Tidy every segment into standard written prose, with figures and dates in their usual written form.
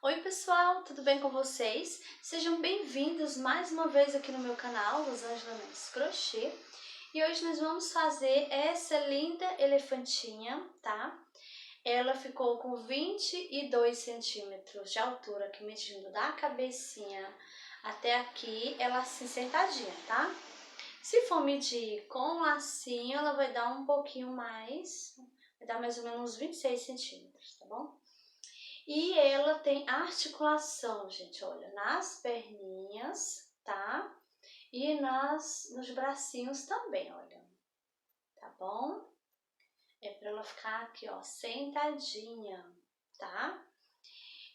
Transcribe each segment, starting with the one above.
Oi pessoal, tudo bem com vocês? Sejam bem-vindos mais uma vez aqui no meu canal, Rosângela Mendes Crochê. E hoje nós vamos fazer essa linda elefantinha, tá? Ela ficou com 22 centímetros de altura, aqui medindo da cabecinha até aqui, ela assim sentadinha, tá? Se for medir com lacinho, ela vai dar um pouquinho mais, vai dar mais ou menos uns 26 centímetros, tá bom? E ela tem articulação, gente, olha, nas perninhas, tá? E nos bracinhos também, olha, tá bom? É pra ela ficar aqui, ó, sentadinha, tá?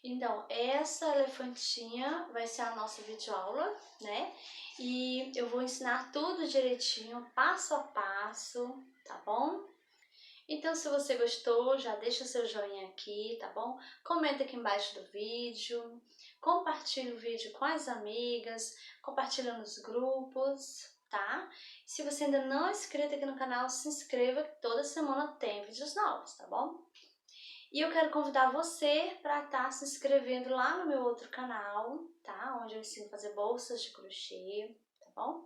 Então, essa elefantinha vai ser a nossa videoaula, né? E eu vou ensinar tudo direitinho, passo a passo, tá bom? Então, se você gostou, já deixa seu joinha aqui, tá bom? Comenta aqui embaixo do vídeo, compartilha o vídeo com as amigas, compartilha nos grupos, tá? Se você ainda não é inscrito aqui no canal, se inscreva, que toda semana tem vídeos novos, tá bom? E eu quero convidar você para estar se inscrevendo lá no meu outro canal, tá? Onde eu ensino a fazer bolsas de crochê, tá bom?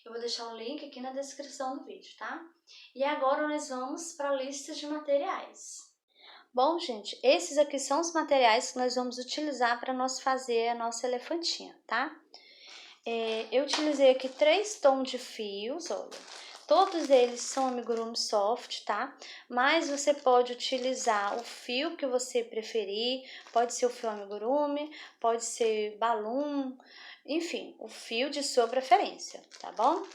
Eu vou deixar o link aqui na descrição do vídeo, tá? E agora nós vamos para a lista de materiais. Bom, gente, esses aqui são os materiais que nós vamos utilizar para nós fazer a nossa elefantinha, tá? Eu utilizei aqui 3 tons de fios, olha. Todos eles são amigurumi soft, tá? Mas você pode utilizar o fio que você preferir. Pode ser o fio amigurumi, pode ser balloon, enfim, o fio de sua preferência, tá bom?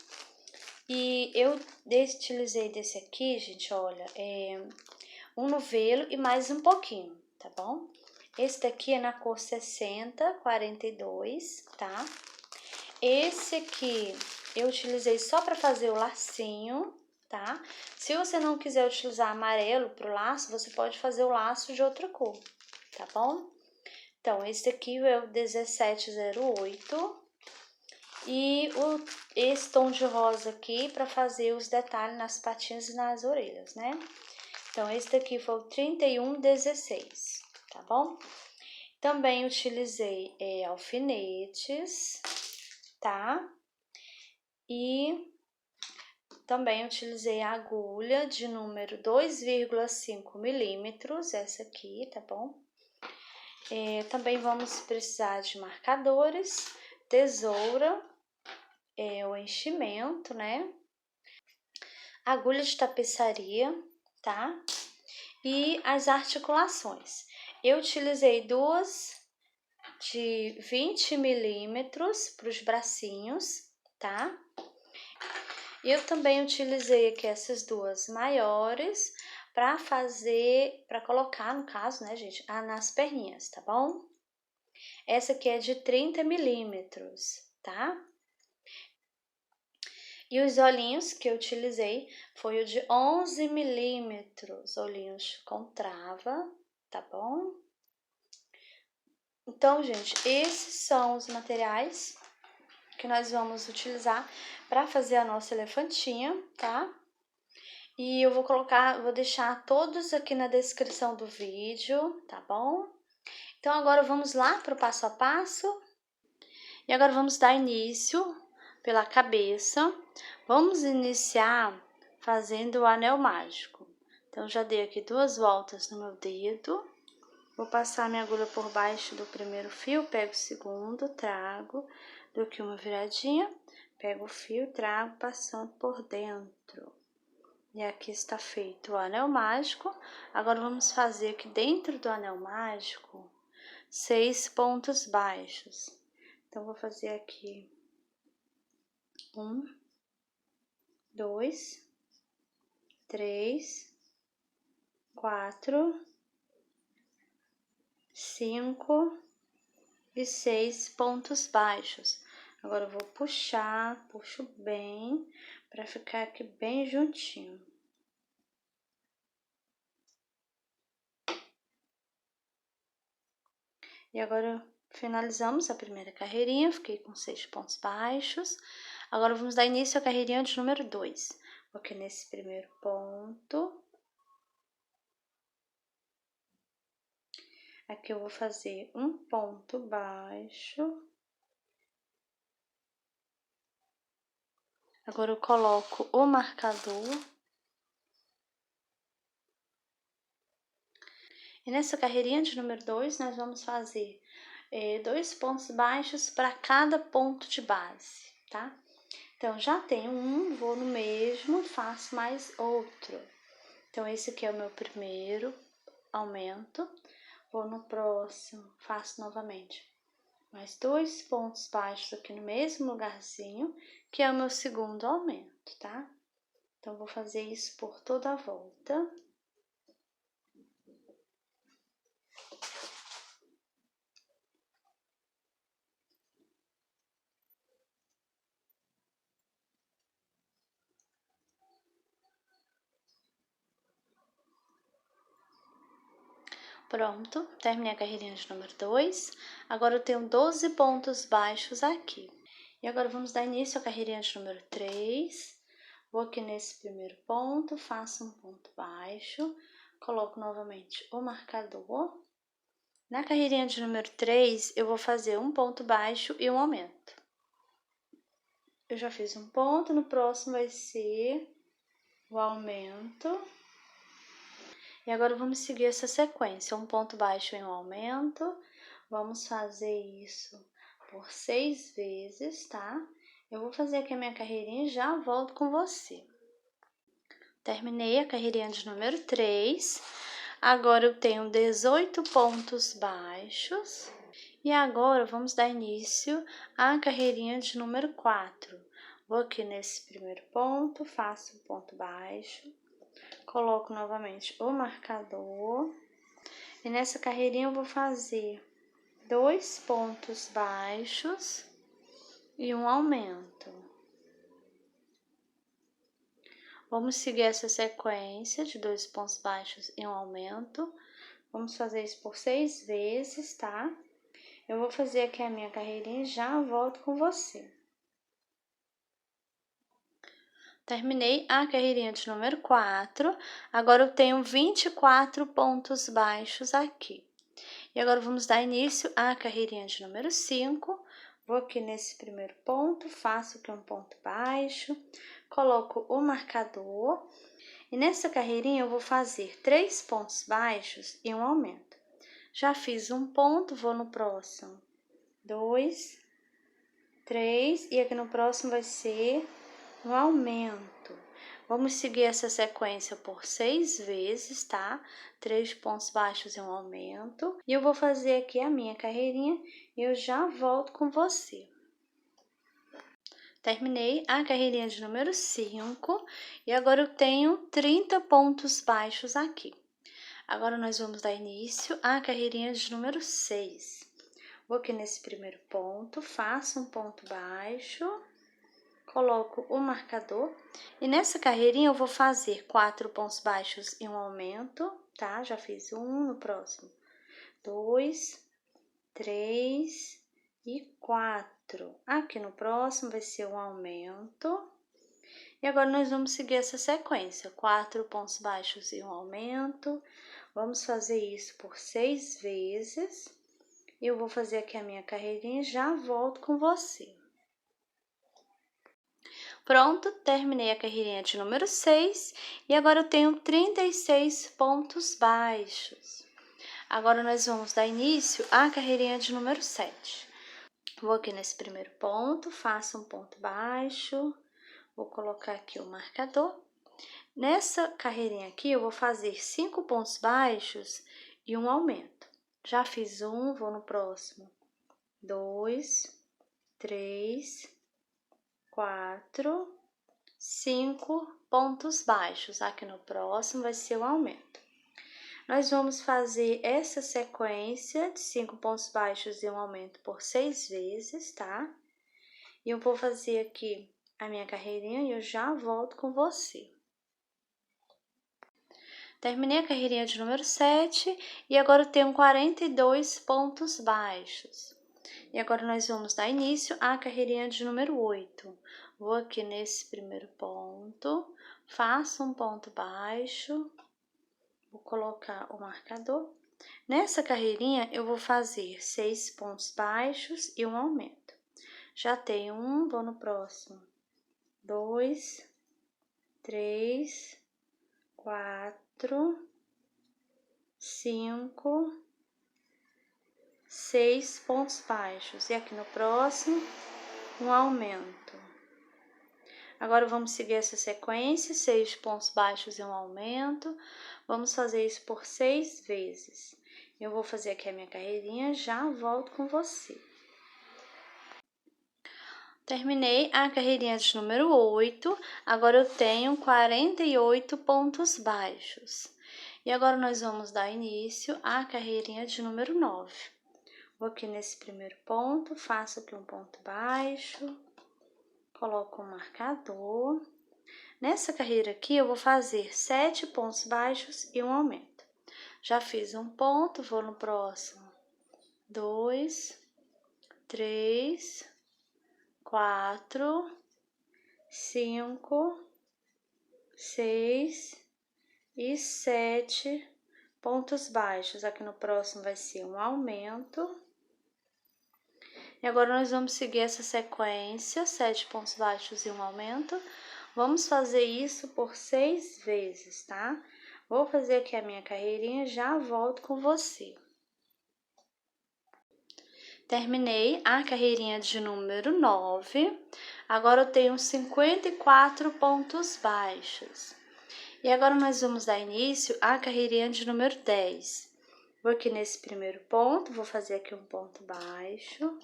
E eu utilizei desse aqui, gente, olha, um novelo e mais um pouquinho, tá bom? Esse daqui é na cor 6042, tá? Esse aqui eu utilizei só para fazer o lacinho, tá? Se você não quiser utilizar amarelo pro laço, você pode fazer o laço de outra cor, tá bom? Então, esse aqui é o 1708 e esse tom de rosa aqui para fazer os detalhes nas patinhas e nas orelhas, né? Então, esse daqui foi o 3116, tá bom? Também utilizei alfinetes, tá? E também utilizei a agulha de número 2,5 milímetros, essa aqui, tá bom? Também vamos precisar de marcadores, tesoura, o enchimento, né? Agulha de tapeçaria, tá? E as articulações. Eu utilizei duas de 20 milímetros para os bracinhos, tá? Eu também utilizei aqui essas duas maiores para colocar, no caso, né, gente, nas perninhas, tá bom? Essa aqui é de 30 milímetros, tá? E os olhinhos que eu utilizei foi o de 11 milímetros, olhinhos com trava, tá bom? Então, gente, esses são os materiais que nós vamos utilizar para fazer a nossa elefantinha, tá? E eu vou deixar todos aqui na descrição do vídeo, tá bom? Então, agora vamos lá para o passo a passo. E agora vamos dar início pela cabeça. Vamos iniciar fazendo o anel mágico. Então, já dei aqui 2 voltas no meu dedo. Vou passar minha agulha por baixo do primeiro fio, pego o segundo, trago, dou aqui uma viradinha, pego o fio, trago, passando por dentro. E aqui está feito o anel mágico. Agora, vamos fazer aqui dentro do anel mágico 6 pontos baixos. Então, vou fazer aqui 1, 2, 3, 4, 5 e 6 pontos baixos. Agora, eu vou puxo bem, para ficar aqui bem juntinho. E agora, finalizamos a primeira carreirinha, fiquei com 6 pontos baixos. Agora, vamos dar início à carreirinha de número 2. Porque nesse primeiro ponto, Aqui eu vou fazer um ponto baixo. Agora eu coloco o marcador. E nessa carreirinha de número 2, nós vamos fazer 2 pontos baixos para cada ponto de base, tá? Então, já tenho um, vou no mesmo, faço mais outro. Então, esse aqui é o meu primeiro aumento. Vou no próximo, faço novamente mais 2 pontos baixos aqui no mesmo lugarzinho, que é o meu segundo aumento, tá? Então, vou fazer isso por toda a volta. Pronto, terminei a carreirinha de número 2. Agora eu tenho 12 pontos baixos aqui. E agora vamos dar início à carreirinha de número 3. Vou aqui nesse primeiro ponto, faço um ponto baixo, coloco novamente o marcador. Na carreirinha de número 3, eu vou fazer um ponto baixo e um aumento. Eu já fiz um ponto, no próximo vai ser o aumento. E agora vamos seguir essa sequência, um ponto baixo e um aumento. Vamos fazer isso por 6 vezes, tá? Eu vou fazer aqui a minha carreirinha e já volto com você. Terminei a carreirinha de número 3. Agora eu tenho 18 pontos baixos. E agora vamos dar início à carreirinha de número 4. Vou aqui nesse primeiro ponto, faço um ponto baixo. Coloco novamente o marcador e nessa carreirinha eu vou fazer 2 pontos baixos e um aumento. Vamos seguir essa sequência de 2 pontos baixos e um aumento. Vamos fazer isso por 6 vezes, tá? Eu vou fazer aqui a minha carreirinha e já volto com você. Terminei a carreirinha de número 4, agora eu tenho 24 pontos baixos aqui. E agora vamos dar início à carreirinha de número 5. Vou aqui nesse primeiro ponto, faço aqui um ponto baixo, coloco o marcador. E nessa carreirinha eu vou fazer 3 pontos baixos e um aumento. Já fiz um ponto, vou no próximo. 2, 3 e aqui no próximo vai ser um aumento. Vamos seguir essa sequência por 6 vezes, tá? 3 pontos baixos e um aumento. E eu vou fazer aqui a minha carreirinha e eu já volto com você. Terminei a carreirinha de número 5 e agora eu tenho 30 pontos baixos aqui. Agora nós vamos dar início à carreirinha de número 6. Vou aqui nesse primeiro ponto, faço um ponto baixo, coloco o marcador e nessa carreirinha eu vou fazer 4 pontos baixos e um aumento, tá? Já fiz um, no próximo 2, 3 e 4. Aqui no próximo vai ser um aumento. E agora nós vamos seguir essa sequência, 4 pontos baixos e um aumento. Vamos fazer isso por 6 vezes. Eu vou fazer aqui a minha carreirinha e já volto com você. Pronto, terminei a carreirinha de número 6 e agora eu tenho 36 pontos baixos. Agora nós vamos dar início à carreirinha de número 7. Vou aqui nesse primeiro ponto, faço um ponto baixo, vou colocar aqui o marcador. Nessa carreirinha aqui eu vou fazer 5 pontos baixos e um aumento. Já fiz um, vou no próximo. 2, 3, 4, 5 pontos baixos. Aqui no próximo vai ser o aumento. Nós vamos fazer essa sequência de 5 pontos baixos e um aumento por 6 vezes, tá? E eu vou fazer aqui a minha carreirinha e eu já volto com você. Terminei a carreirinha de número 7 e agora eu tenho 42 pontos baixos. E agora nós vamos dar início à carreirinha de número 8. Vou aqui nesse primeiro ponto, faço um ponto baixo, vou colocar o marcador. Nessa carreirinha, eu vou fazer 6 pontos baixos e um aumento. Já tenho um, vou no próximo. 2, 3, 4, 5, 6 pontos baixos. E aqui no próximo, um aumento. Agora, vamos seguir essa sequência, 6 pontos baixos e um aumento. Vamos fazer isso por 6 vezes. Eu vou fazer aqui a minha carreirinha, já volto com você. Terminei a carreirinha de número 8, agora eu tenho 48 pontos baixos. E agora nós vamos dar início à carreirinha de número 9. Vou aqui nesse primeiro ponto, faço aqui um ponto baixo, coloco um marcador. Nessa carreira aqui, eu vou fazer 7 pontos baixos e um aumento. Já fiz um ponto, vou no próximo. 2, 3, 4, 5, 6 e 7 pontos baixos. Aqui no próximo vai ser um aumento. E agora nós vamos seguir essa sequência, 7 pontos baixos e um aumento. Vamos fazer isso por 6 vezes, tá? Vou fazer aqui a minha carreirinha, já volto com você. Terminei a carreirinha de número 9. Agora eu tenho 54 pontos baixos. E agora nós vamos dar início à carreirinha de número 10. Vou aqui nesse primeiro ponto, vou fazer aqui um ponto baixo.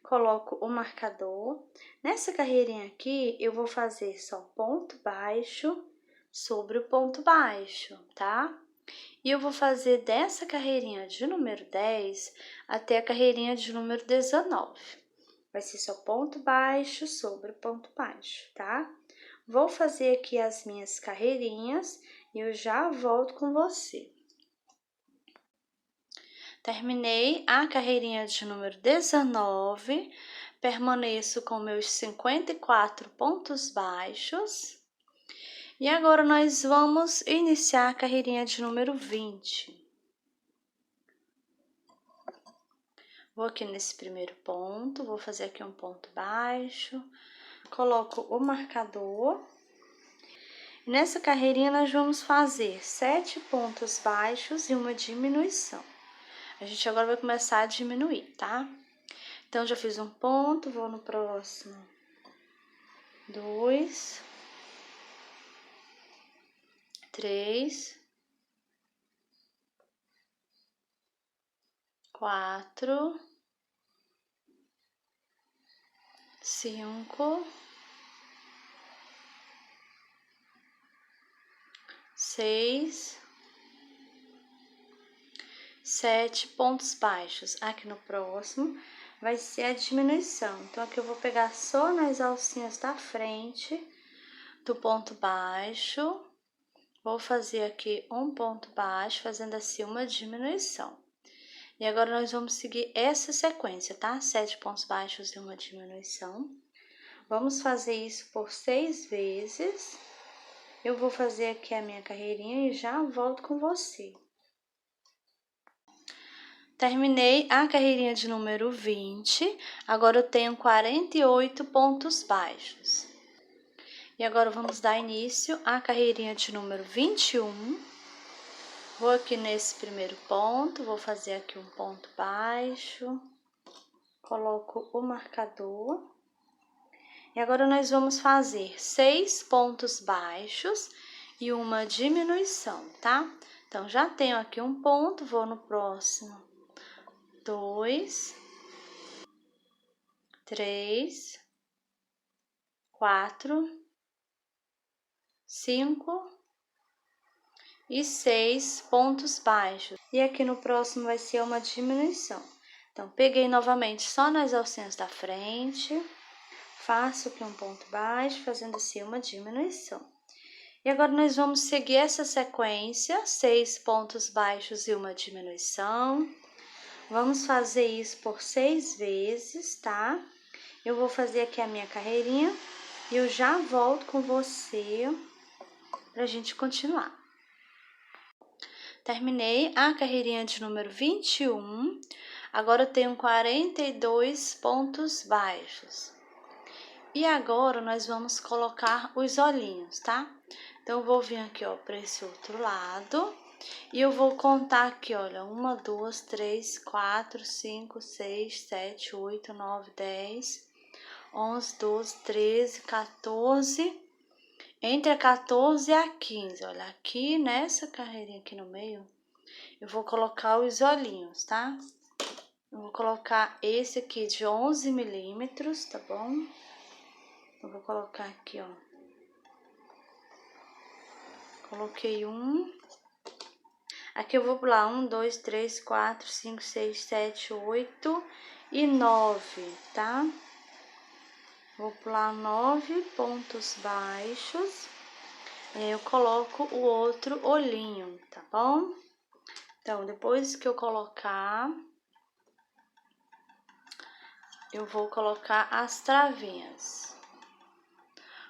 Coloco o marcador. Nessa carreirinha aqui, eu vou fazer só ponto baixo sobre o ponto baixo, tá? E eu vou fazer dessa carreirinha de número 10 até a carreirinha de número 19. Vai ser só ponto baixo sobre ponto baixo, tá? Vou fazer aqui as minhas carreirinhas e eu já volto com você. Terminei a carreirinha de número 19, permaneço com meus 54 pontos baixos. E agora nós vamos iniciar a carreirinha de número 20. Vou aqui nesse primeiro ponto, vou fazer aqui um ponto baixo, coloco o marcador. Nessa carreirinha nós vamos fazer 7 pontos baixos e uma diminuição. A gente agora vai começar a diminuir, tá? Então, já fiz um ponto, vou no próximo. 2, 3, 4, 5, 6, 7 pontos baixos. Aqui no próximo vai ser a diminuição. Então, aqui eu vou pegar só nas alcinhas da frente do ponto baixo. Vou fazer aqui um ponto baixo, fazendo assim uma diminuição. E agora nós vamos seguir essa sequência, tá? 7 pontos baixos e uma diminuição. Vamos fazer isso por 6 vezes. Eu vou fazer aqui a minha carreirinha e já volto com você. Terminei a carreirinha de número 20, agora eu tenho 48 pontos baixos. E agora vamos dar início à carreirinha de número 21. Vou aqui nesse primeiro ponto, vou fazer aqui um ponto baixo, coloco o marcador. E agora nós vamos fazer 6 pontos baixos e uma diminuição, tá? Então, já tenho aqui um ponto, vou no próximo. 2, 3, 4, 5 e 6 pontos baixos. E aqui no próximo vai ser uma diminuição. Então, peguei novamente só nas alcinhas da frente, faço aqui um ponto baixo, fazendo assim uma diminuição. E agora nós vamos seguir essa sequência, 6 pontos baixos e uma diminuição. Vamos fazer isso por 6 vezes, tá? Eu vou fazer aqui a minha carreirinha e eu já volto com você pra gente continuar. terminei a carreirinha de número 21. Agora eu tenho 42 pontos baixos. E agora nós vamos colocar os olhinhos, tá? Então eu vou vir aqui, ó, para esse outro lado. E eu vou contar aqui, olha, 1, 2, 3, 4, 5, 6, 7, 8, 9, 10, 11, 12, 13, 14, entre a 14 e a 15, olha, aqui nessa carreirinha aqui no meio, eu vou colocar os olhinhos, tá? Eu vou colocar esse aqui de 11 milímetros, tá bom? Eu vou colocar aqui, ó. Coloquei um. Aqui eu vou pular 1, 2, 3, 4, 5, 6, 7, 8 e 9, tá? Vou pular 9 pontos baixos. E aí eu coloco o outro olhinho, tá bom? Então, depois que eu colocar, eu vou colocar as travinhas.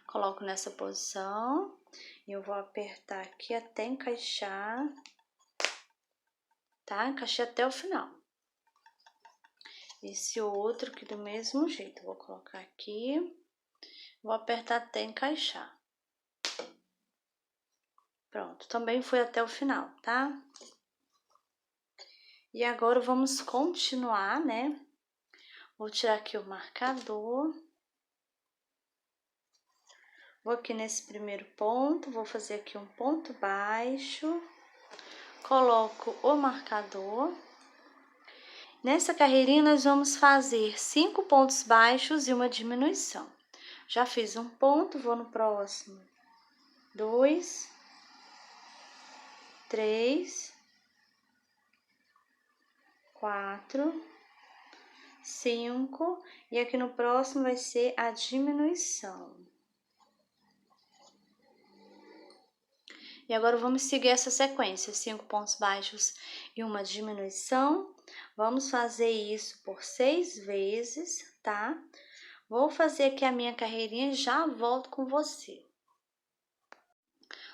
Coloco nessa posição e eu vou apertar aqui até encaixar, tá? Encaixei até o final. Esse outro aqui do mesmo jeito, vou colocar aqui, vou apertar até encaixar. Pronto, também foi até o final, tá? E agora vamos continuar, né? Vou tirar aqui o marcador. Vou aqui nesse primeiro ponto, vou fazer aqui um ponto baixo. Coloco o marcador. Nessa carreirinha, nós vamos fazer 5 pontos baixos e uma diminuição. Já fiz um ponto, vou no próximo. 2, 3, 4, 5. E aqui no próximo vai ser a diminuição. E agora vamos seguir essa sequência, 5 pontos baixos e uma diminuição. Vamos fazer isso por 6 vezes, tá? Vou fazer aqui a minha carreirinha e já volto com você.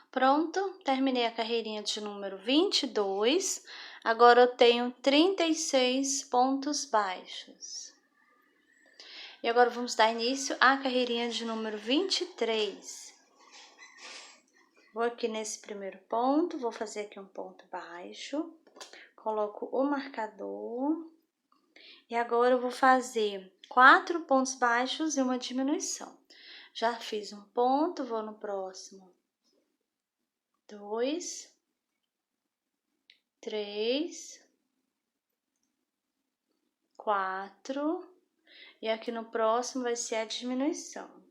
Pronto, terminei a carreirinha de número 22. Agora eu tenho 36 pontos baixos. E agora vamos dar início à carreirinha de número 23. Vou aqui nesse primeiro ponto, vou fazer aqui um ponto baixo, coloco o marcador e agora eu vou fazer 4 pontos baixos e uma diminuição. Já fiz um ponto, vou no próximo. 2, 3, 4 e aqui no próximo vai ser a diminuição.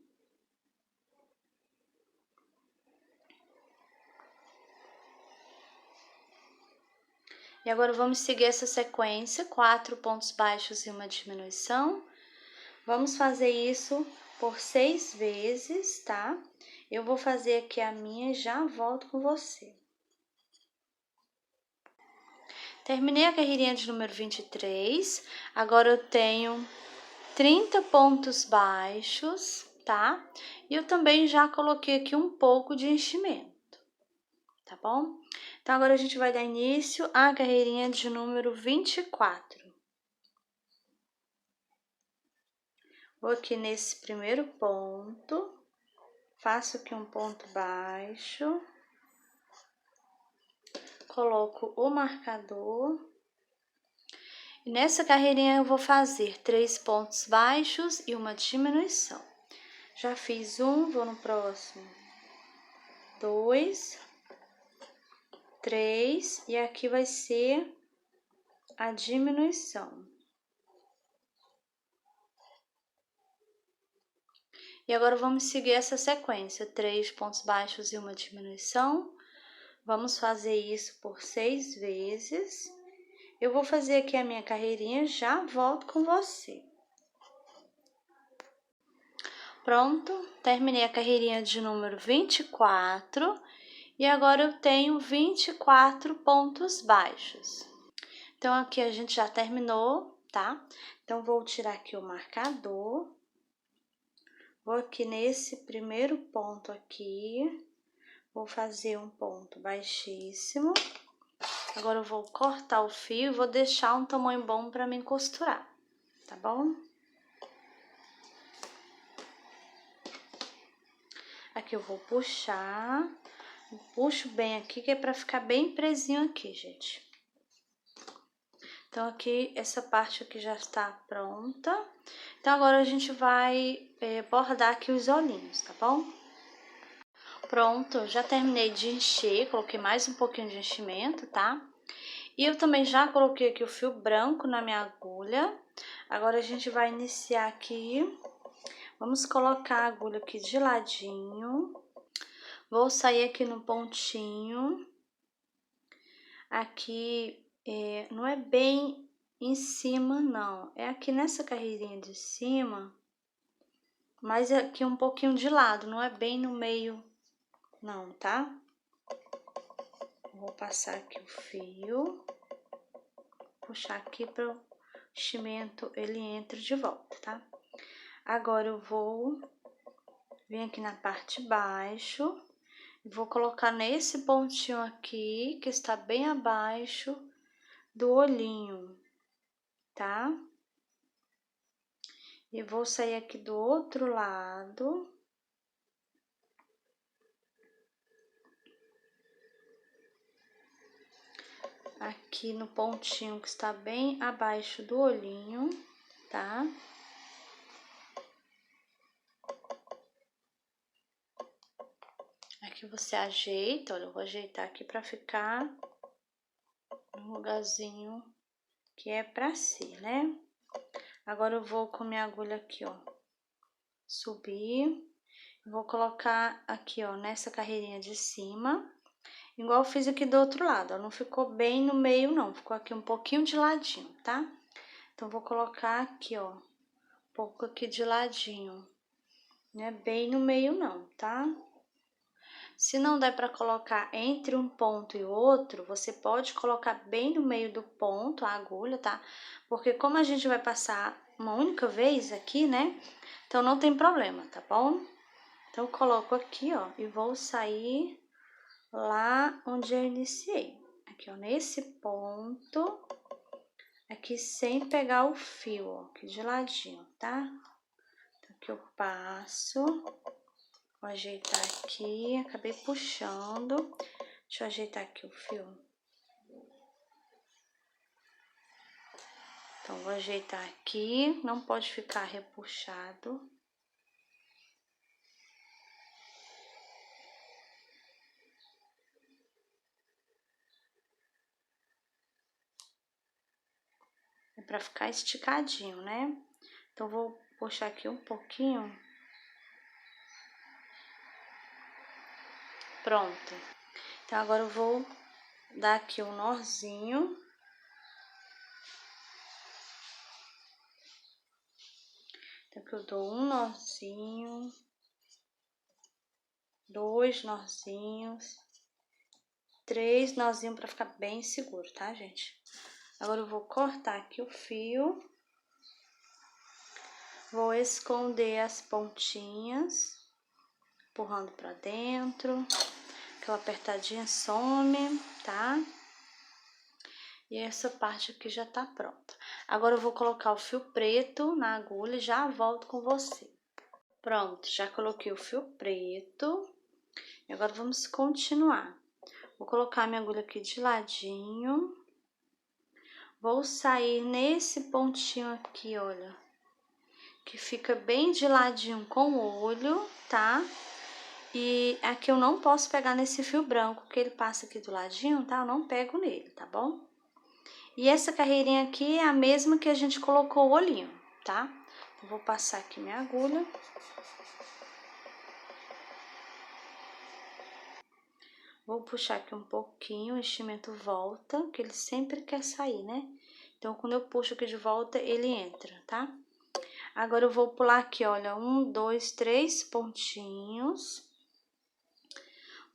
E agora vamos seguir essa sequência, 4 pontos baixos e uma diminuição. Vamos fazer isso por 6 vezes, tá? Eu vou fazer aqui a minha e já volto com você. Terminei a carreirinha de número 23. Agora eu tenho 30 pontos baixos, tá? E eu também já coloquei aqui um pouco de enchimento, tá bom? Então, agora a gente vai dar início à carreirinha de número 24. Vou aqui nesse primeiro ponto, faço aqui um ponto baixo, coloco o marcador. E nessa carreirinha eu vou fazer 3 pontos baixos e uma diminuição. Já fiz um, vou no próximo. 2, 3, e aqui vai ser a diminuição. E agora vamos seguir essa sequência, 3 pontos baixos e uma diminuição. Vamos fazer isso por 6 vezes. Eu vou fazer aqui a minha carreirinha, já volto com você. Pronto, terminei a carreirinha de número 24. E agora eu tenho 24 pontos baixos. Então, aqui a gente já terminou, tá? Então, vou tirar aqui o marcador. Vou aqui nesse primeiro ponto aqui. Vou fazer um ponto baixíssimo. Agora eu vou cortar o fio e vou deixar um tamanho bom pra mim costurar, tá bom? Aqui eu vou puxar, puxo bem aqui, que é pra ficar bem presinho aqui, gente. Então, aqui, essa parte aqui já está pronta. Então, agora a gente vai bordar aqui os olhinhos, tá bom? Pronto, já terminei de encher, coloquei mais um pouquinho de enchimento, tá? E eu também já coloquei aqui o fio branco na minha agulha. Agora, a gente vai iniciar aqui. Vamos colocar a agulha aqui de ladinho. Vou sair aqui no pontinho. Aqui, não é bem em cima, não. É aqui nessa carreirinha de cima, mas aqui um pouquinho de lado, não é bem no meio, não, tá? Vou passar aqui o fio, puxar aqui para o enchimento ele entre de volta, tá? Agora eu vou vir aqui na parte de baixo, vou colocar nesse pontinho aqui, que está bem abaixo do olhinho, tá? E vou sair aqui do outro lado. Aqui no pontinho que está bem abaixo do olhinho, tá? Aqui você ajeita, olha, eu vou ajeitar aqui pra ficar no lugarzinho que é pra si, né? Agora eu vou com minha agulha aqui, ó, subir, vou colocar aqui, ó, nessa carreirinha de cima, igual eu fiz aqui do outro lado, ó, não ficou bem no meio não, ficou aqui um pouquinho de ladinho, tá? Então, vou colocar aqui, ó, um pouco aqui de ladinho, não é bem no meio não, tá? Se não der para colocar entre um ponto e outro, você pode colocar bem no meio do ponto a agulha, tá? Porque como a gente vai passar uma única vez aqui, né? Então, não tem problema, tá bom? Então, eu coloco aqui, ó, e vou sair lá onde eu iniciei. Aqui, ó, nesse ponto, aqui sem pegar o fio, ó, aqui de ladinho, tá? Então, aqui eu passo, vou ajeitar aqui, acabei puxando. Deixa eu ajeitar aqui o fio. Então, vou ajeitar aqui, não pode ficar repuxado. É pra ficar esticadinho, né? Então, vou puxar aqui um pouquinho. Pronto. Então, agora eu vou dar aqui um nozinho. Então, aqui eu dou um nozinho, 2 nozinhos, 3 nozinhos pra ficar bem seguro, tá, gente? Agora eu vou cortar aqui o fio. Vou esconder as pontinhas, empurrando pra dentro. Aquela apertadinha some, tá? E essa parte aqui já tá pronta. Agora eu vou colocar o fio preto na agulha e já volto com você. Pronto, já coloquei o fio preto. E agora vamos continuar. Vou colocar minha agulha aqui de ladinho. Vou sair nesse pontinho aqui, olha, que fica bem de ladinho com o olho, tá? E aqui eu não posso pegar nesse fio branco, que ele passa aqui do ladinho, tá? Eu não pego nele, tá bom? E essa carreirinha aqui é a mesma que a gente colocou o olhinho, tá? Eu vou passar aqui minha agulha. Vou puxar aqui um pouquinho, o enchimento volta, que ele sempre quer sair, né? Então, quando eu puxo aqui de volta, ele entra, tá? Agora, eu vou pular aqui, olha, 1, 2, 3 pontinhos.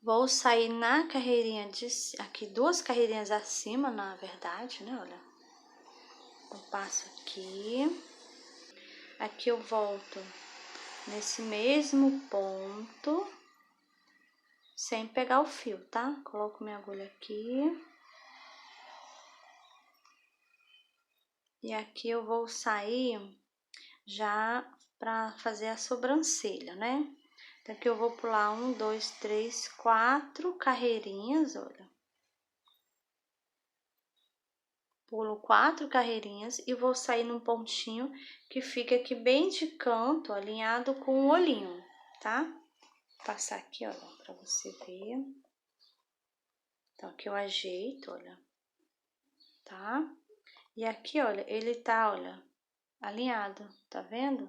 Vou sair na carreirinha de... Aqui, 2 carreirinhas acima, na verdade, né? Olha. Eu passo aqui. Aqui eu volto nesse mesmo ponto, sem pegar o fio, tá? Coloco minha agulha aqui. E aqui eu vou sair já para fazer a sobrancelha, né? Então, aqui eu vou pular 1, 2, 3, 4 carreirinhas, olha. Pulo 4 carreirinhas e vou sair num pontinho que fica aqui bem de canto, alinhado com o olhinho, tá? Vou passar aqui, olha, pra você ver. Então, aqui eu ajeito, olha, tá? E aqui, olha, ele tá, olha, alinhado, tá vendo?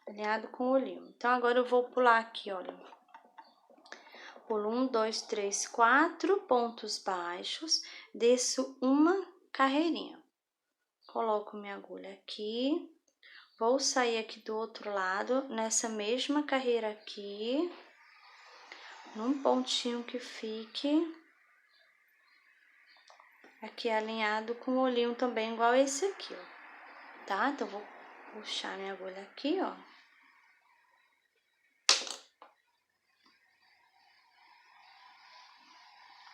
Alinhado com o olhinho. Então, agora eu vou pular aqui, olha. Pulo 1, 2, 3, 4 pontos baixos, desço uma carreirinha. Coloco minha agulha aqui, vou sair aqui do outro lado, nessa mesma carreira aqui, num pontinho que fique aqui alinhado com o olhinho também, igual esse aqui, ó, tá? Então, vou puxar minha agulha aqui, ó.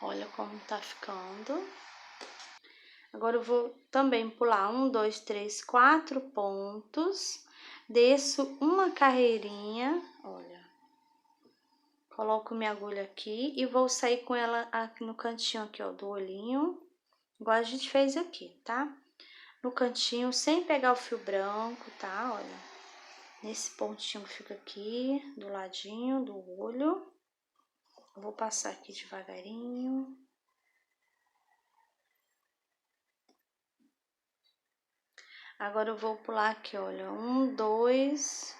Olha como tá ficando. Agora, eu vou também pular 1, 2, 3, 4 pontos, desço uma carreirinha, olha. Coloco minha agulha aqui e vou sair com ela aqui no cantinho aqui, ó, do olhinho, igual a gente fez aqui, tá? No cantinho, sem pegar o fio branco, tá? Olha, nesse pontinho que fica aqui, do ladinho do olho. Eu vou passar aqui devagarinho. Agora, eu vou pular aqui, olha, 1, 2,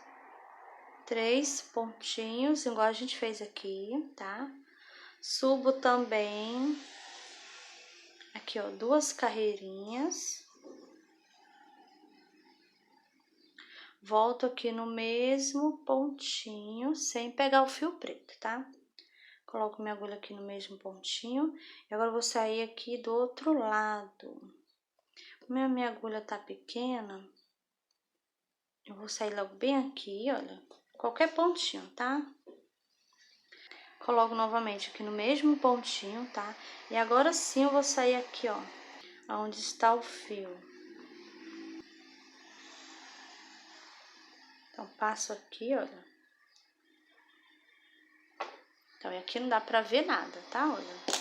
3 pontinhos, igual a gente fez aqui, tá? Subo também aqui, ó, 2 carreirinhas. Volto aqui no mesmo pontinho, sem pegar o fio preto, tá? Coloco minha agulha aqui no mesmo pontinho. E agora eu vou sair aqui do outro lado. Como a minha agulha tá pequena, eu vou sair logo bem aqui, olha. Qualquer pontinho, tá? Coloco novamente aqui no mesmo pontinho, tá? E agora sim eu vou sair aqui, ó, onde está o fio. Então, passo aqui, olha. Então, aqui não dá pra ver nada, tá? Olha.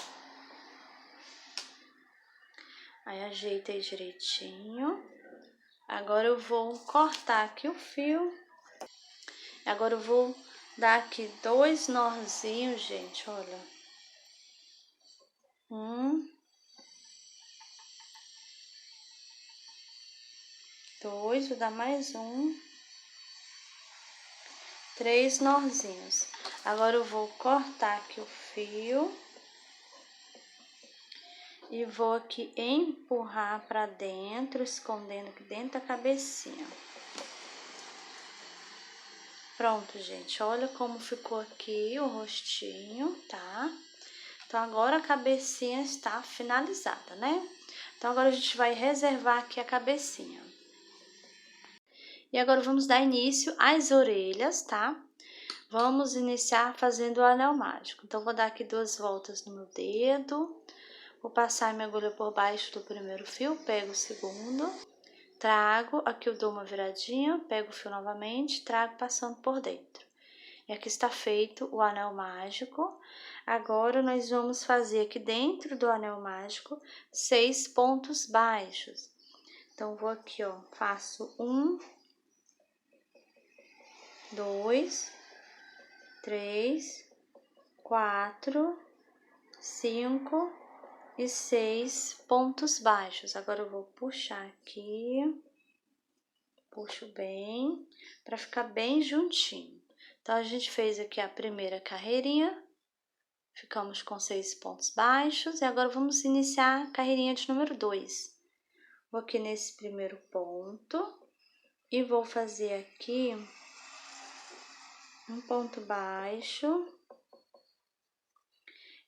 Aí, ajeitei direitinho. Agora, eu vou cortar aqui o fio. Agora, eu vou dar aqui 2 nozinhos, gente, olha. 1, 2, vou dar mais 1. 3 nozinhos. Agora, eu vou cortar aqui o fio. E vou aqui empurrar pra dentro, escondendo aqui dentro da cabecinha. Pronto, gente, olha como ficou aqui o rostinho, tá? Então, agora a cabecinha está finalizada, né? Então, agora a gente vai reservar aqui a cabecinha. E agora, vamos dar início às orelhas, tá? Vamos iniciar fazendo o anel mágico. Então, vou dar aqui 2 voltas no meu dedo. Vou passar minha agulha por baixo do primeiro fio, pego o segundo. Trago, aqui eu dou uma viradinha, pego o fio novamente, trago passando por dentro. E aqui está feito o anel mágico. Agora, nós vamos fazer aqui dentro do anel mágico 6 pontos baixos. Então, vou aqui, ó, faço 1, 2, 3, 4, 5 e 6 pontos baixos. Agora, eu vou puxar aqui, puxo bem, para ficar bem juntinho. Então, a gente fez aqui a primeira carreirinha, ficamos com 6 pontos baixos, e agora vamos iniciar a carreirinha de número 2. Vou aqui nesse primeiro ponto, e vou fazer aqui um ponto baixo,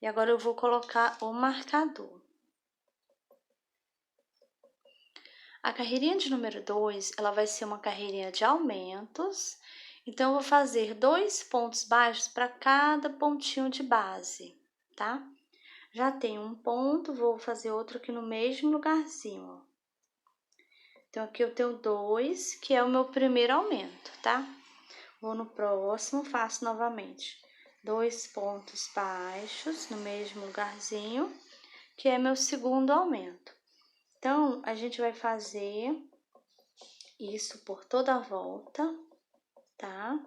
e agora eu vou colocar o marcador. A carreirinha de número 2, ela vai ser uma carreirinha de aumentos, então eu vou fazer 2 pontos baixos para cada pontinho de base, tá? Já tenho um ponto, vou fazer outro aqui no mesmo lugarzinho, ó. Então, aqui eu tenho 2, que é o meu primeiro aumento, tá? Vou no próximo, faço novamente 2 pontos baixos no mesmo lugarzinho, que é meu segundo aumento. Então, a gente vai fazer isso por toda a volta, tá?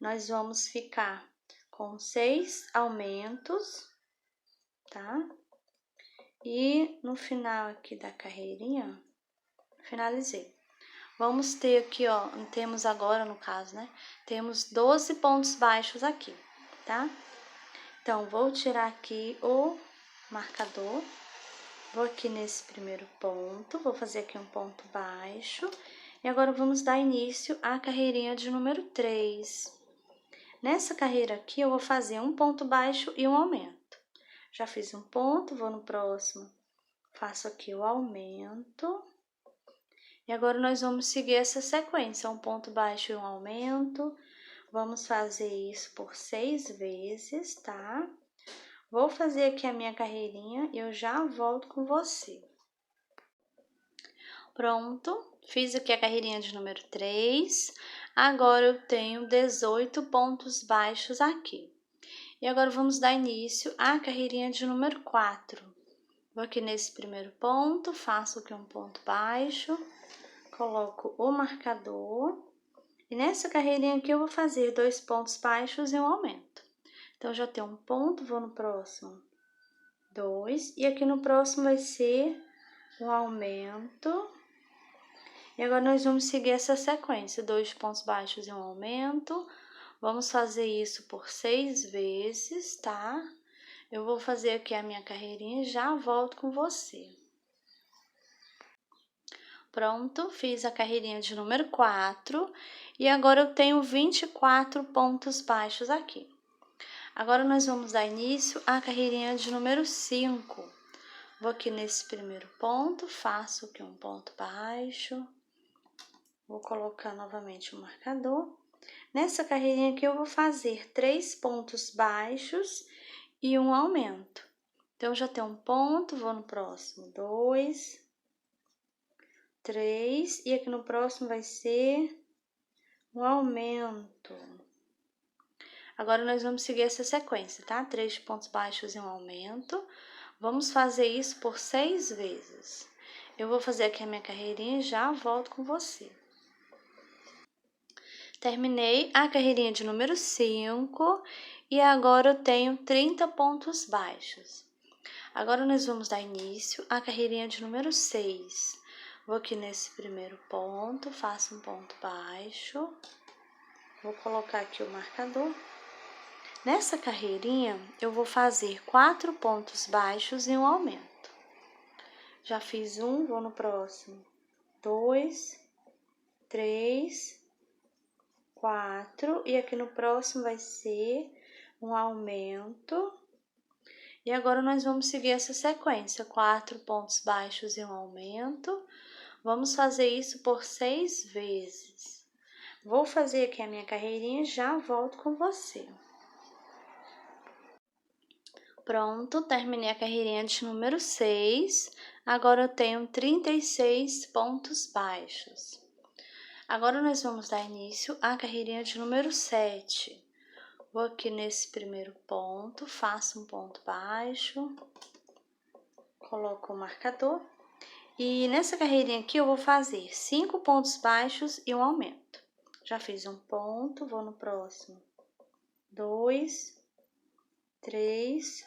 Nós vamos ficar com 6 aumentos, tá? E no final aqui da carreirinha, finalizei. Vamos ter aqui, ó, temos agora, no caso, né? Temos 12 pontos baixos aqui, tá? Então, vou tirar aqui o marcador. Vou aqui nesse primeiro ponto, vou fazer aqui um ponto baixo. E agora, vamos dar início à carreirinha de número 3. Nessa carreira aqui, eu vou fazer um ponto baixo e um aumento. Já fiz um ponto, vou no próximo, faço aqui o aumento. E agora, nós vamos seguir essa sequência, um ponto baixo e um aumento. Vamos fazer isso por 6 vezes, tá? Vou fazer aqui a minha carreirinha e eu já volto com você. Pronto, fiz aqui a carreirinha de número 3. Agora, eu tenho 18 pontos baixos aqui. E agora, vamos dar início à carreirinha de número 4. Vou aqui nesse primeiro ponto, faço aqui um ponto baixo, coloco o marcador. E nessa carreirinha aqui, eu vou fazer 2 pontos baixos e um aumento. Então, já tenho um ponto, vou no próximo, 2. E aqui no próximo vai ser um aumento. E agora, nós vamos seguir essa sequência, 2 pontos baixos e um aumento. Vamos fazer isso por 6 vezes, tá? Eu vou fazer aqui a minha carreirinha e já volto com você. Pronto, fiz a carreirinha de número 4 e agora eu tenho 24 pontos baixos aqui. Agora, nós vamos dar início à carreirinha de número 5. Vou aqui nesse primeiro ponto, faço aqui um ponto baixo. Vou colocar novamente o marcador. Nessa carreirinha aqui, eu vou fazer 3 pontos baixos e um aumento. Então, já tem um ponto, vou no próximo, 2, 3, e aqui no próximo vai ser um aumento. Agora, nós vamos seguir essa sequência, tá? 3 pontos baixos e um aumento. Vamos fazer isso por 6 vezes. Eu vou fazer aqui a minha carreirinha e já volto com você. Terminei a carreirinha de número 5 e agora eu tenho 30 pontos baixos. Agora, nós vamos dar início à carreirinha de número 6. Vou aqui nesse primeiro ponto, faço um ponto baixo. Vou colocar aqui o marcador. Nessa carreirinha, eu vou fazer 4 pontos baixos e um aumento. Já fiz um, vou no próximo. 2, 3, 4, e aqui no próximo vai ser um aumento. E agora, nós vamos seguir essa sequência, 4 pontos baixos e um aumento. Vamos fazer isso por 6 vezes. Vou fazer aqui a minha carreirinha e já volto com você. Pronto, terminei a carreirinha de número 6. Agora, eu tenho 36 pontos baixos. Agora, nós vamos dar início à carreirinha de número 7. Vou aqui nesse primeiro ponto, faço um ponto baixo, coloco o marcador. E nessa carreirinha aqui, eu vou fazer 5 pontos baixos e um aumento. Já fiz um ponto, vou no próximo. 2, 3,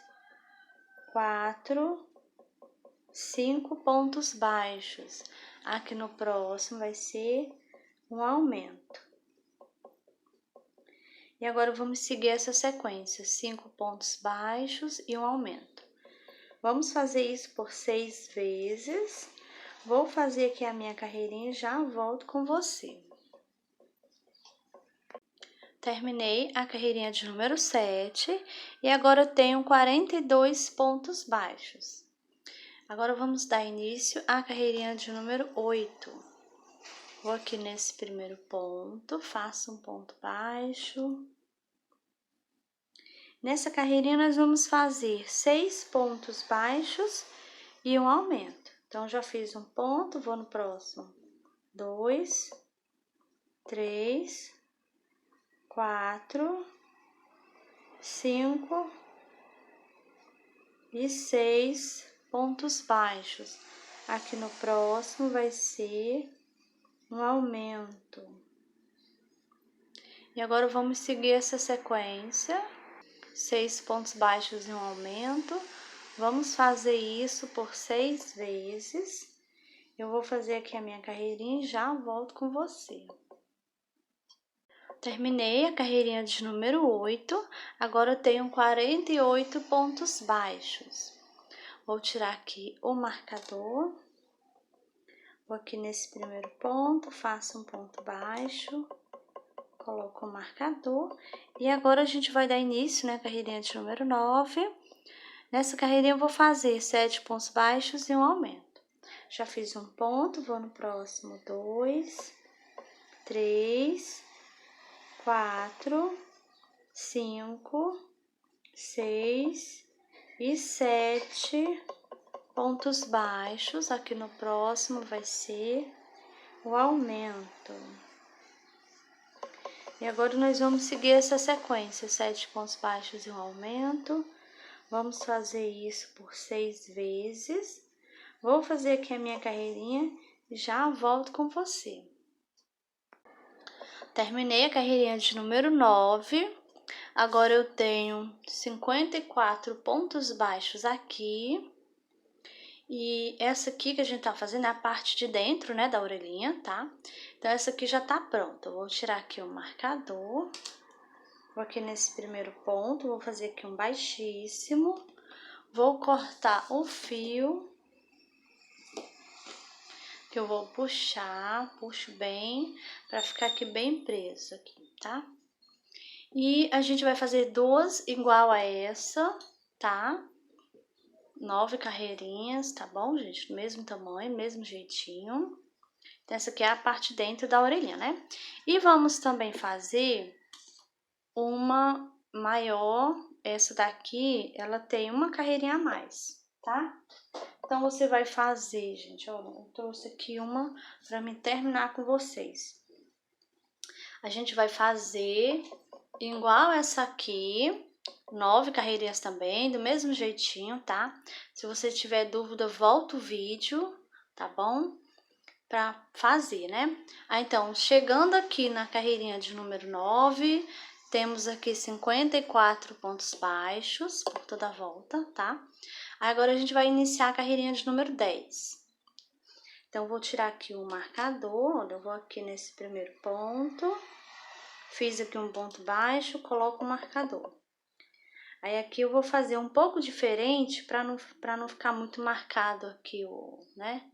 4, 5 pontos baixos. Aqui no próximo vai ser um aumento. E agora, vamos seguir essa sequência, 5 pontos baixos e um aumento. Vamos fazer isso por 6 vezes. Vou fazer aqui a minha carreirinha e já volto com você. Terminei a carreirinha de número 7 e agora eu tenho 42 pontos baixos. Agora, vamos dar início à carreirinha de número 8. Vou aqui nesse primeiro ponto, faço um ponto baixo. Nessa carreirinha, nós vamos fazer 6 pontos baixos e um aumento. Então, já fiz um ponto, vou no próximo. 2, 3, 4, 5 e 6 pontos baixos. Aqui no próximo vai ser um aumento. E agora vamos seguir essa sequência. 6 pontos baixos e um aumento. Vamos fazer isso por 6 vezes. Eu vou fazer aqui a minha carreirinha e já volto com você. Terminei a carreirinha de número 8, agora eu tenho 48 pontos baixos. Vou tirar aqui o marcador, vou aqui nesse primeiro ponto, faço um ponto baixo, coloco o marcador e agora a gente vai dar início, né, carreirinha de número 9. Nessa carreirinha eu vou fazer 7 pontos baixos e um aumento. Já fiz um ponto, vou no próximo, 2, 3, 4, 5, 6 e 7 pontos baixos. Aqui no próximo vai ser o aumento. E agora nós vamos seguir essa sequência, 7 pontos baixos e um aumento. Vamos fazer isso por 6 vezes. Vou fazer aqui a minha carreirinha e já volto com você. Terminei a carreirinha de número 9. Agora eu tenho 54 pontos baixos aqui. E essa aqui que a gente tá fazendo é a parte de dentro, né, da orelhinha, tá? Então, essa aqui já tá pronta. Eu vou tirar aqui o marcador. Vou aqui nesse primeiro ponto, vou fazer aqui um baixíssimo. Vou cortar o fio. Que eu vou puxar, puxo bem, pra ficar aqui bem preso aqui, tá? E a gente vai fazer duas igual a essa, tá? 9 carreirinhas, tá bom, gente? Do mesmo tamanho, mesmo jeitinho. Então, essa aqui é a parte dentro da orelhinha, né? E vamos também fazer uma maior. Essa daqui, ela tem uma carreirinha a mais, tá? Então, você vai fazer, gente, ó, eu trouxe aqui uma pra me terminar com vocês. A gente vai fazer igual essa aqui, 9 carreirinhas também, do mesmo jeitinho, tá? Se você tiver dúvida, volta o vídeo, tá bom? Pra fazer, né? Então, chegando aqui na carreirinha de número 9, temos aqui 54 pontos baixos por toda a volta, tá? Agora, a gente vai iniciar a carreirinha de número 10. Então, vou tirar aqui o marcador, olha, eu vou aqui nesse primeiro ponto, fiz aqui um ponto baixo, coloco o marcador. Aí, aqui eu vou fazer um pouco diferente para não ficar muito marcado aqui, né?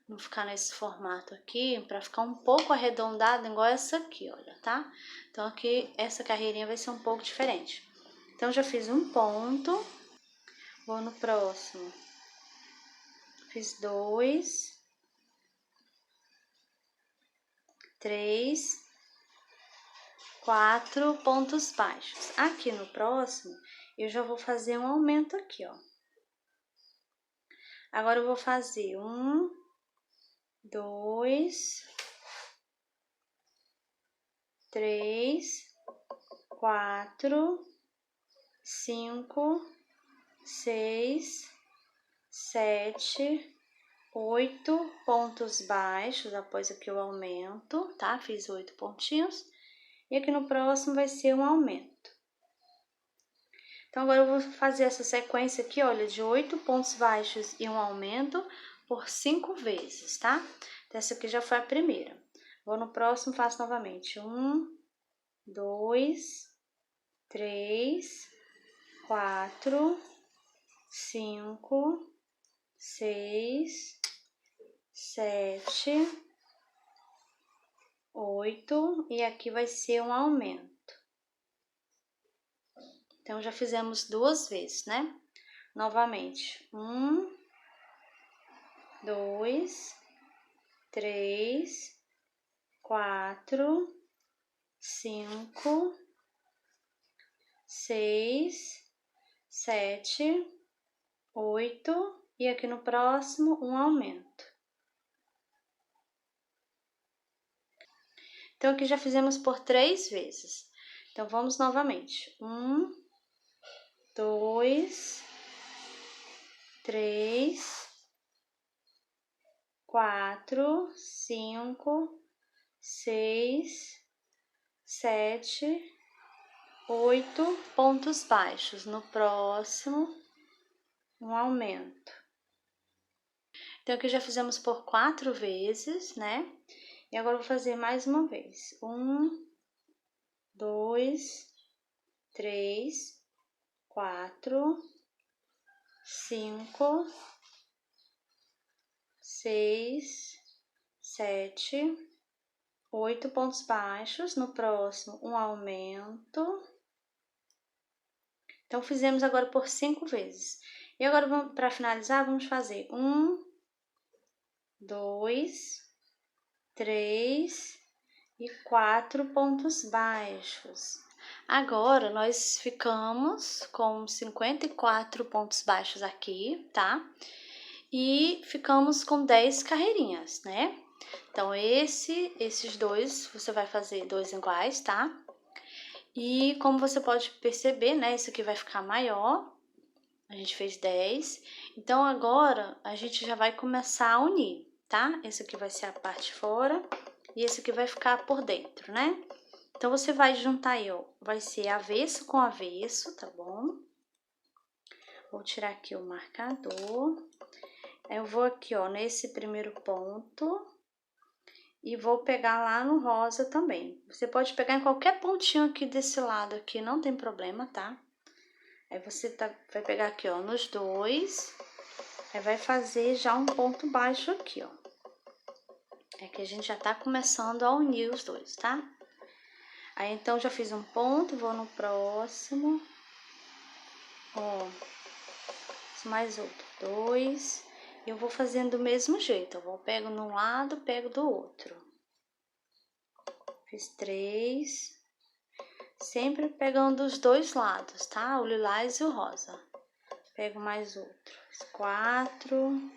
Não ficar nesse formato aqui, para ficar um pouco arredondado, igual essa aqui, olha, tá? Então, aqui, essa carreirinha vai ser um pouco diferente. Então, já fiz um ponto, vou no próximo. Fiz 2, 3, 4 pontos baixos. Aqui no próximo, eu já vou fazer um aumento aqui, ó. Agora, eu vou fazer 1, 2, 3, 4, 5, 6, 7, 8 pontos baixos, após aqui o aumento, tá? Fiz 8 pontinhos. E aqui no próximo vai ser um aumento. Então, agora eu vou fazer essa sequência aqui, olha, de 8 pontos baixos e um aumento por 5 vezes, tá? Então, essa aqui já foi a primeira. Vou no próximo, faço novamente. 1, 2, 3, 4, 5, 6, 7, 8 e aqui vai ser um aumento. Então, já fizemos 2 vezes, né? Novamente, 1, 2, 3, 4, 5, 6, 7, 8 e aqui no próximo um aumento. Então, aqui já fizemos por 3 vezes. Então, vamos novamente. 1, 2, 3, 4, 5, 6, 7, 8 pontos baixos. No próximo, um aumento. Então, aqui já fizemos por 4 vezes, né? E agora eu vou fazer mais uma vez. 1, 2, 3, 4, 5, 6, 7, 8 pontos baixos. No próximo, um aumento. Então, fizemos agora por 5 vezes. E agora, para finalizar, vamos fazer 1, 2, 3 e 4 pontos baixos. Agora, nós ficamos com 54 pontos baixos aqui, tá? E ficamos com 10 carreirinhas, né? Então, esses dois, você vai fazer 2 iguais, tá? E como você pode perceber, né? Esse aqui vai ficar maior. A gente fez 10. Então, agora, a gente já vai começar a unir, tá? Esse aqui vai ser a parte de fora e esse aqui vai ficar por dentro, né? Então, você vai juntar aí, ó. Vai ser avesso com avesso, tá bom? Vou tirar aqui o marcador. Eu vou aqui, ó, nesse primeiro ponto e vou pegar lá no rosa também. Você pode pegar em qualquer pontinho aqui desse lado aqui, não tem problema, tá? Aí você vai pegar aqui, ó, nos dois, aí vai fazer já um ponto baixo aqui, ó. É que a gente já tá começando a unir os dois, tá? Aí, então, já fiz um ponto, vou no próximo. Ó, mais outro, 2. Eu vou fazendo do mesmo jeito, eu pego de um lado, pego do outro. Fiz 3. Sempre pegando os dois lados, tá? O lilás e o rosa. Pego mais outro. Fiz 4.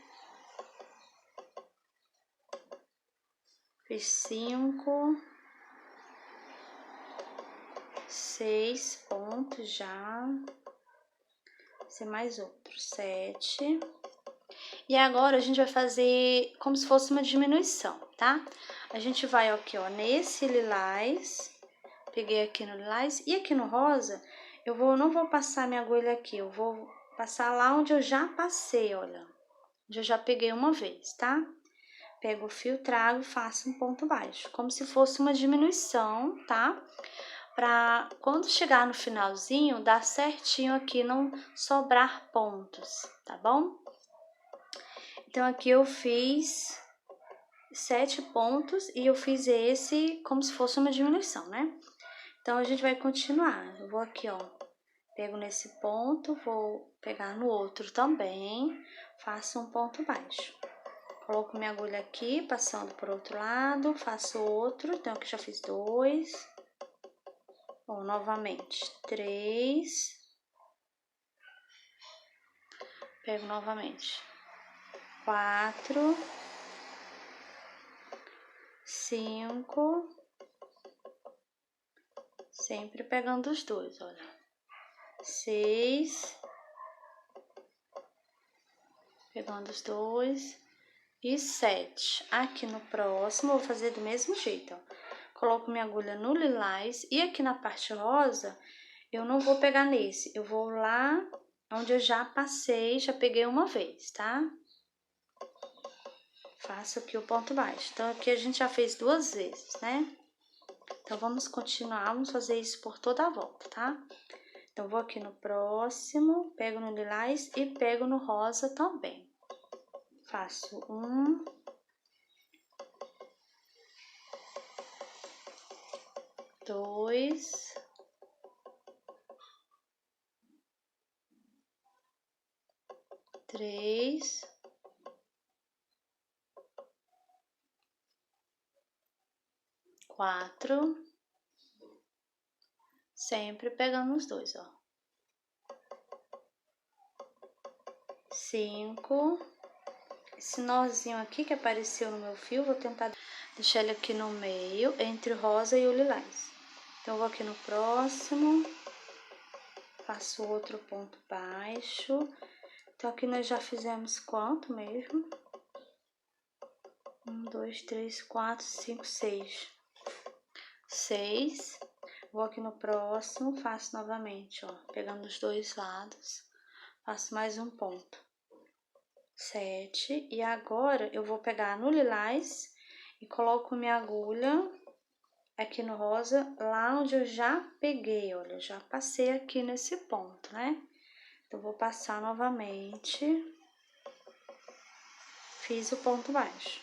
Fiz 5. 6 pontos já. Fiz mais outro. 7. E agora, a gente vai fazer como se fosse uma diminuição, tá? A gente vai aqui, ó, nesse lilás, peguei aqui no lilás, e aqui no rosa, não vou passar minha agulha aqui, eu vou passar lá onde eu já passei, olha, onde eu já peguei uma vez, tá? Pego o fio, trago e faço um ponto baixo, como se fosse uma diminuição, tá? Pra quando chegar no finalzinho, dar certinho aqui, não sobrar pontos, tá bom? Então, aqui eu fiz 7 pontos e eu fiz esse como se fosse uma diminuição, né? Então, a gente vai continuar. Eu vou aqui, ó, pego nesse ponto, vou pegar no outro também, faço um ponto baixo. Coloco minha agulha aqui, passando por outro lado, faço outro, então aqui já fiz 2. Bom, novamente, 3. Pego novamente. 4, 5, sempre pegando os dois, olha. 6, pegando os dois, e 7. Aqui no próximo, eu vou fazer do mesmo jeito, ó. Coloco minha agulha no lilás e aqui na parte rosa, eu não vou pegar nesse, eu vou lá onde eu já passei, já peguei uma vez, tá? Faço aqui o ponto baixo. Então, aqui a gente já fez 2 vezes, né? Então, vamos continuar, vamos fazer isso por toda a volta, tá? Então, vou aqui no próximo, pego no lilás e pego no rosa também. Faço 1, 2, 3, 4, Sempre pegando os dois, ó. 5. Esse nozinho aqui que apareceu no meu fio, vou tentar deixar ele aqui no meio, entre o rosa e o lilás. Então, eu vou aqui no próximo, faço outro ponto baixo. Então, aqui nós já fizemos quanto mesmo? 1, 2, 3, 4, 5, 6. 6. Vou aqui no próximo, faço novamente, ó, pegando os dois lados, faço mais um ponto. 7. E agora, eu vou pegar no lilás e coloco minha agulha aqui no rosa, lá onde eu já peguei, olha, eu já passei aqui nesse ponto, né? Então, vou passar novamente, fiz o ponto baixo.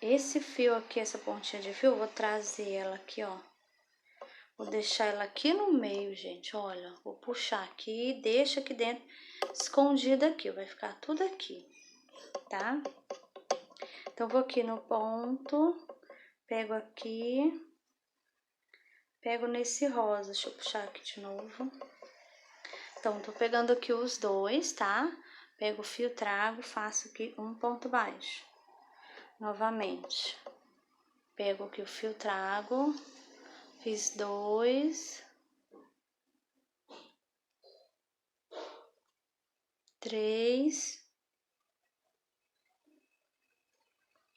Esse fio aqui, essa pontinha de fio, eu vou trazer ela aqui, ó. Vou deixar ela aqui no meio, gente, olha. Vou puxar aqui e deixa aqui dentro, escondida aqui, vai ficar tudo aqui, tá? Então, vou aqui no ponto, pego aqui, pego nesse rosa, deixa eu puxar aqui de novo. Então, tô pegando aqui os dois, tá? Pego o fio, trago, faço aqui um ponto baixo. Novamente, pego aqui o fio, trago, fiz 2, 3,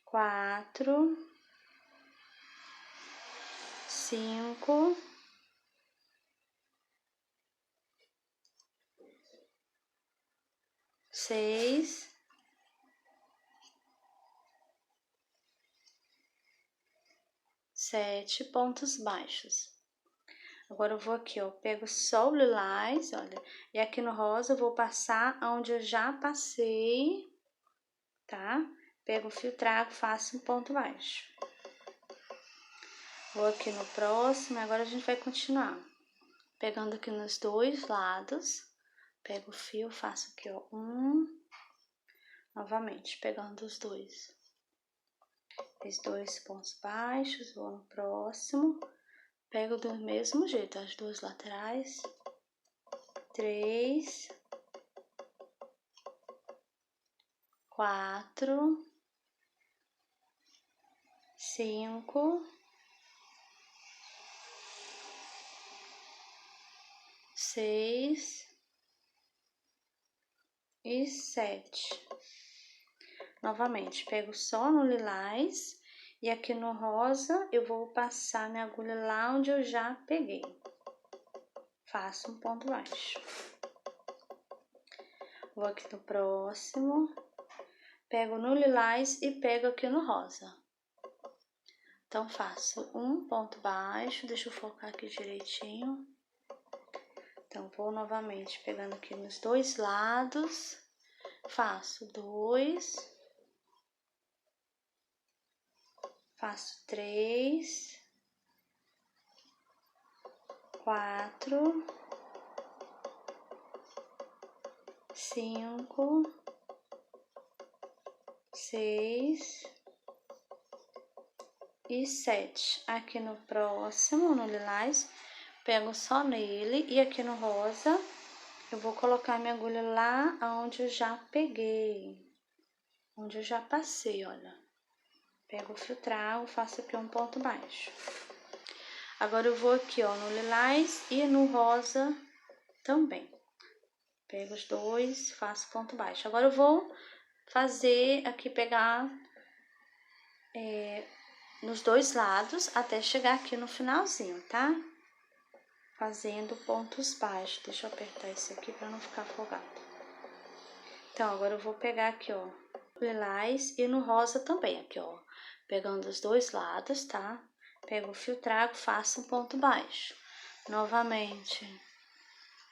4, 5, 6, 7 pontos baixos. Agora, eu vou aqui, ó, pego só o lilás, olha, e aqui no rosa eu vou passar onde eu já passei, tá? Pego o fio, trago, faço um ponto baixo. Vou aqui no próximo, agora a gente vai continuar. Pegando aqui nos dois lados, pego o fio, faço aqui, ó, novamente, pegando os dois. Fiz 2 pontos baixos, vou no próximo, pego do mesmo jeito, as duas laterais, 3, 4, 5, 6 e 7. Novamente, pego só no lilás e aqui no rosa eu vou passar minha agulha lá onde eu já peguei. Faço um ponto baixo. Vou aqui no próximo, pego no lilás e pego aqui no rosa. Então, faço um ponto baixo, deixa eu focar aqui direitinho. Então, vou novamente pegando aqui nos dois lados, faço 2, faço 3, 4, 5, 6 e 7. Aqui no próximo, no lilás, pego só nele e aqui no rosa, eu vou colocar minha agulha lá onde eu já peguei, onde eu já passei, olha. Pego o fio, trago, faço aqui um ponto baixo. Agora, eu vou aqui, ó, no lilás e no rosa também. Pego os dois, faço ponto baixo. Agora, eu vou fazer aqui, pegar nos dois lados até chegar aqui no finalzinho, tá? Fazendo pontos baixos. Deixa eu apertar esse aqui pra não ficar folgado. Então, agora eu vou pegar aqui, ó, lilás e no rosa também, aqui, ó. Pegando os dois lados, tá? Pego o fio, trago, faço um ponto baixo. Novamente,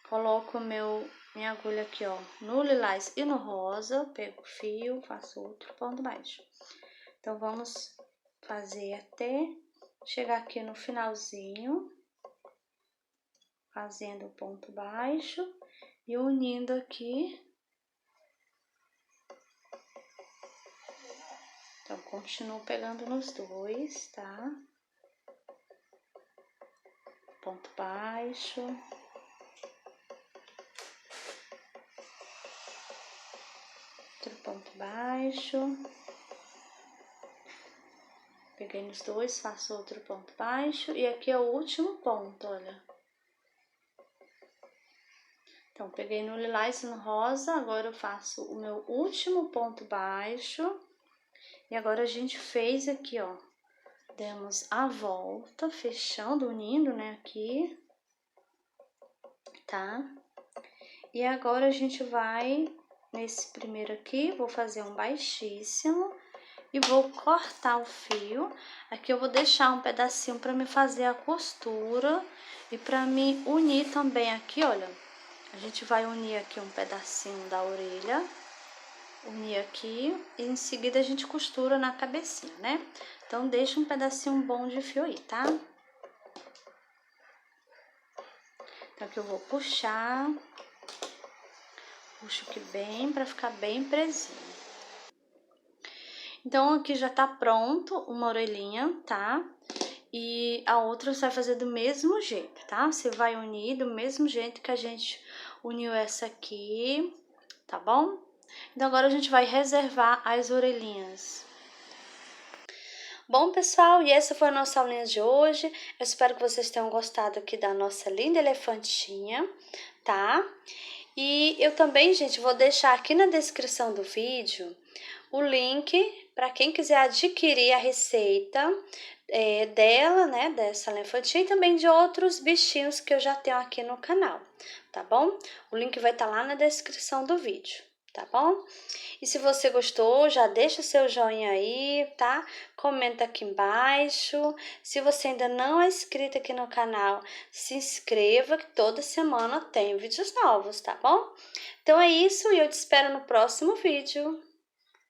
coloco minha agulha aqui, ó, no lilás e no rosa, pego o fio, faço outro ponto baixo. Então, vamos fazer até chegar aqui no finalzinho, fazendo o ponto baixo e unindo aqui. Então, continuo pegando nos dois, tá? ponto baixo. Outro ponto baixo. Peguei nos dois, faço outro ponto baixo. E aqui é o último ponto, olha. Então, peguei no lilás e no rosa, agora eu faço o meu último ponto baixo. E agora a gente fez aqui, ó, demos a volta, fechando, unindo, né, aqui, tá? E agora a gente vai, nesse primeiro aqui, vou fazer um baixíssimo e vou cortar o fio. Aqui eu vou deixar um pedacinho pra me fazer a costura e pra me unir também aqui, olha. A gente vai unir aqui um pedacinho da orelha, unir aqui e em seguida a gente costura na cabecinha, né? Então, deixa um pedacinho bom de fio aí, tá? Então, aqui eu vou puxar, puxo aqui bem pra ficar bem presinho. Então, aqui já tá pronto uma orelhinha, tá? E a outra você vai fazer do mesmo jeito, tá? Você vai unir do mesmo jeito que a gente uniu essa aqui, tá bom? Então, agora a gente vai reservar as orelhinhas. Bom, pessoal, e essa foi a nossa aulinha de hoje. Eu espero que vocês tenham gostado aqui da nossa linda elefantinha, tá? E eu também, gente, vou deixar aqui na descrição do vídeo o link para quem quiser adquirir a receita dela, né, dessa elefantinha e também de outros bichinhos que eu já tenho aqui no canal, tá bom? O link vai estar lá na descrição do vídeo, tá bom? E se você gostou, já deixa o seu joinha aí, tá? Comenta aqui embaixo. Se você ainda não é inscrito aqui no canal, se inscreva que toda semana tem vídeos novos, tá bom? Então é isso e eu te espero no próximo vídeo.